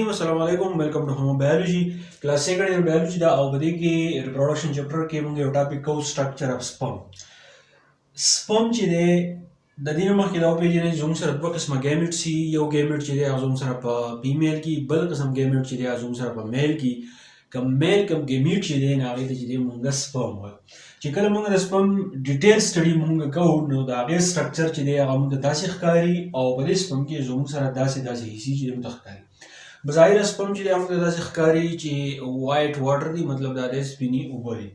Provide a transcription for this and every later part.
الرحیم السلام علیکم ویلکم ټو هوم بایولوژي کلاس سیکنډ ایئر بایولوژي دا او بده کې ریپروډکشن چپټر کې موږ یو ټاپک کوو سټرکچر اف سپرم چې دی د دې نه مخکې دا وپېژنئ چې زموږ سره دوه قسمه ګیمیټ سي یو ګیمیټ چې دی هغه زموږ سره په فیمیل کې بل قسم ګیمیټ چې دی هغه زموږ سره په میل کې کم میل کم ګیمیټ چې دی نه هغې ته چې دی موږ سپرم وایو چې کله موږ د سپرم ډیټیل سټډي موږ کوو نو د هغې سټرکچر چې دی هغه موږ ته داسې ښکاري او په دې سپرم کې زموږ سره داسې حصې چې دی موږ ته ښکاري بظاهر سپرم چې دی موږ ته داسې ښکاري چې وایټ واټر دی مطلب دا دی سپینې اوبه دي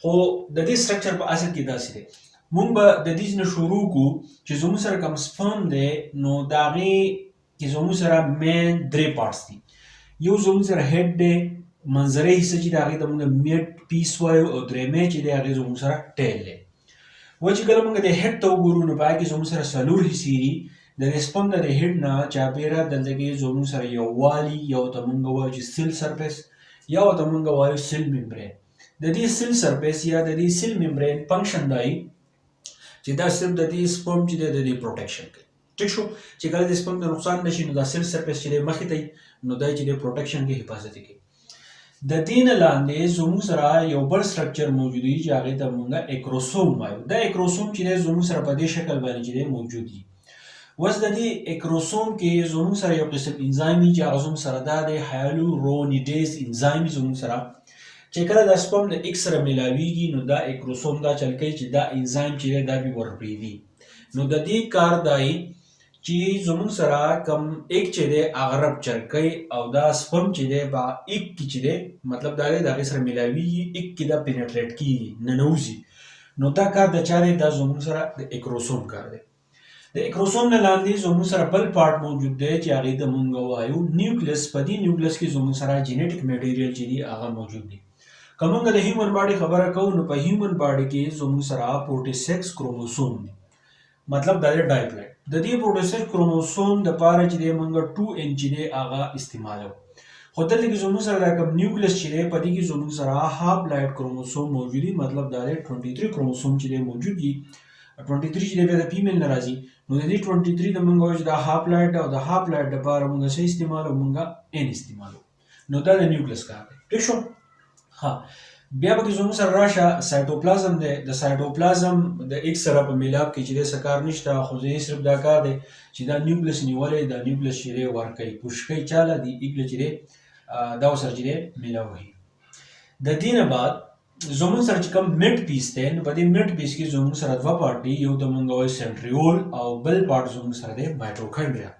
خو د دې سټرکچر په اصل کې داسې دی مونږ به د دې نه شروع کوو چې زموږ سره کوم سپرم دی نو د هغې کې زموږ سره مین درې پارټس دي یو زموږ سره هیډ دی منځرۍ حصه چې د هغې ته مونږ میډ پیس وایو او درېیمۍ چې دی هغې زموږ سره ټیل دی چې کله مونږ د هیډ ته وګورو نو په هغې کې زموږ سره څلور حصې دي د سپرم د هیډ نه چاپېره دلته کې زموږ سره یو والي یو ته مونږ وایو چې سیل سرفیس یا ورته مونږ وایو سیل ممبرین د دې سیل سرفیس یا د دې سیل ممبرین فنکشن دا چې دا صرف د دې سپرم چې دی د دې پروټیکشن کوي ټیک شو چې کله د سپرم د نقصان نشي نو دا سیل سرفیس چې دی مخې ته نو دا چې دی پروټیکشن کې حفاظت کوي د دې نه لاندې زموږ سره یو بل سټرکچر موجود دی چې هغې ته مونږ اکروسوم وایو دا اکروسوم چې دی زموږ سره په دې شکل باندې چې دی موجود دي اوس د دې اکروسوم کې زموږ سره یو قسم انزایم وي چې هغه زموږ سره دا دی هایالورونیډیز انزایم زموږ سره چې کله دا سپرم د ایک سره میلاویږي نو دا اکروسوم دا چل کوي چې دا انزایم چې دی دا بیا ورپرېږدي نو د دې کار دا چې زموږ سره کم ایک چې دی هغه رپچر کوي او دا سپرم چې دی په ایک کې چې دی مطلب دا دی د هغې سره میلاویږي ایک کې دا پینټریټ کېږي ننوځي نو دا کار د چا دی دا زموږ سره د اکروسوم کار دی د اکروسوم نه لاندې زموږ سره بل پارټ موجود دی چې هغې ته مونږ وایو نیوکلیس په دې نیوکلیس کې زموږ سره جینیټیک میټیریل چې دی هغه موجود دی که مونږ د هیومن باډي خبره کوو نو په هیومن باډي کې زموږ سره 46 کروموسوم دی مطلب دا دی ډایپلاید د دې 46 کروموسوم دپاره چې دی مونږ 2 ان چې دی هغه استعمالوو خو دلته کې زموږ سره دا کوم نیوکلیس چې دی په دې کې زموږ سره هاپلاید کروموسوم موجود دي مطلب دا دی 23 کروموسوم چې دی موجود دي 23 چې دی بیا د فیمیل نه راځي نو د دې 23 د مونږ وایو چې دا هاپلاید او د هاپلاید دپاره مونږ څه استعمالوو مونږ ان استعمالوو نو دا د نیوکلیس کار دی ټیک شو ها بیا پکې زموږ سره راشه سایټوپلازم دی د سایټوپلازم د ایک سره په میلاب کې چې دی څه کار نشته خو زه صرف دا کار دی چې دا نیوکلیس نیولی دا نیوکلیس چې دی ورکوي پوش کوي چاله د ایک چې دی دا ورسره چې دی میلاو وهي د دې نه بعد زموږ سره چې کوم میډ پیس دی نو په دې میډ پیس کې زموږ سره دوه پارټ دي یو ته مونږ وایو سنټریول او بل پارټ زموږ سره دی مایټوکانډریا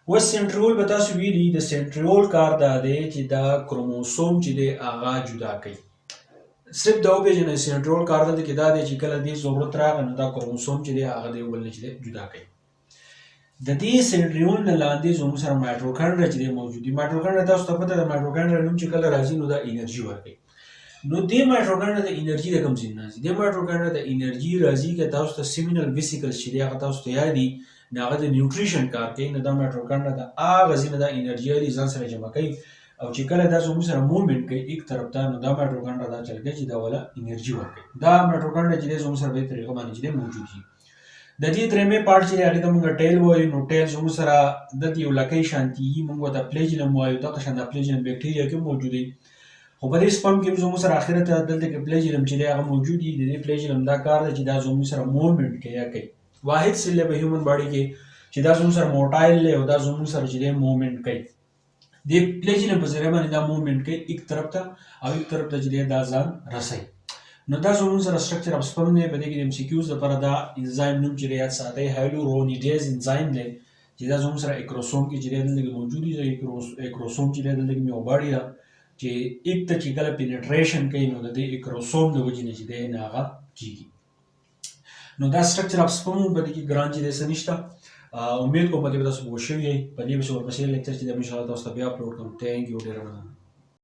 اوس سنټریول به تاسو ویلي د سنټریول کار دا دی چې دا کروموسوم چې دی هغه جدا کوي صرف دا وپېژنئ سنټریول کار دلته کې دا دی چې کله دې ضرورت راغی نو دا کروموسوم چې دی هغه د یو بل نه چې دی جدا کوي د دې سنټریول نه لاندې زموږ سره مایټوکانډریا چې دی موجود دي مایټوکانډریا تاسو ته پته ده مایټوکانډریا نوم چې کله راځي نو دا انرژي ورکوي نو دې مایټوکانډریا د انرژي د کوم ځای نه راځي دې مایټوکانډریا د انرژي راځي که تاسو ته سیمینل ویسیکلز چې دی هغه تاسو ته یاد دي نو هغه د نیوټریشن کار کوي نو دا مایټوکانډریا د هغه ځای نه دا انرژي اخلي ځان سره جمع کوي او چې کله دا زموږ سره موومنټ کوي ایک طرف ته نو دا مایټوکانډریا دا چل کوي چې دا وله انرژي ورکوي دا مایټوکانډریا چې دی زموږ سره په دې طریقه باندې چې دی موجود دي د دې درېیمې پارټ چې دی هغې ته مونږ ټیل وایو نو ټیل زموږ سره دلته یو لکۍ شانتي وي مونږ ورته فلیجلم وایو دغه شان دا فلیجلم بیکټیریا کې موجود دی خو په دې سپرم کې زموږ سره اخره ته دلته کې فلیجلم چې دی هغه موجود دي د دې فلیجلم دا کار دی چې دا زموږ سره موومنټ کوي یا کوي واحد سیل دی په هیومن باډي کې چې دا زموږ سره موټایل دی او دا زموږ سره چې دی موومنټ کوي د فلیجلم په ذریعه باندې دا موومنټ کوي ایک طرف ته او ایک طرف ته چې دی دا ځان رسوي نو دا زموږ سره سټرکچر اف سپرم دی په دې کې د MCQs لپاره دا انزایم نوم چې یاد ساتئ هایالورونیډیز انزایم دی چې دا زموږ سره اکروسوم کې چې دی دلته کې موجود دي اکروسوم چې دی دلته کې یو باډي ده چې ایک ته چې کله پینټریشن کوي نو د دې اکروسوم د وجې نه چې دی نه هغه کېږي نو دا سټرکچر اف سپرم په دې کې ګران چې دی څه نشته امید کوم په دې به تاسو پوه شوي یئ په دې پسې ورپسې لیکچر چې دی انشاءالله تاسو ته بیا اپلوډ کوم تھینک یو ډېره مننه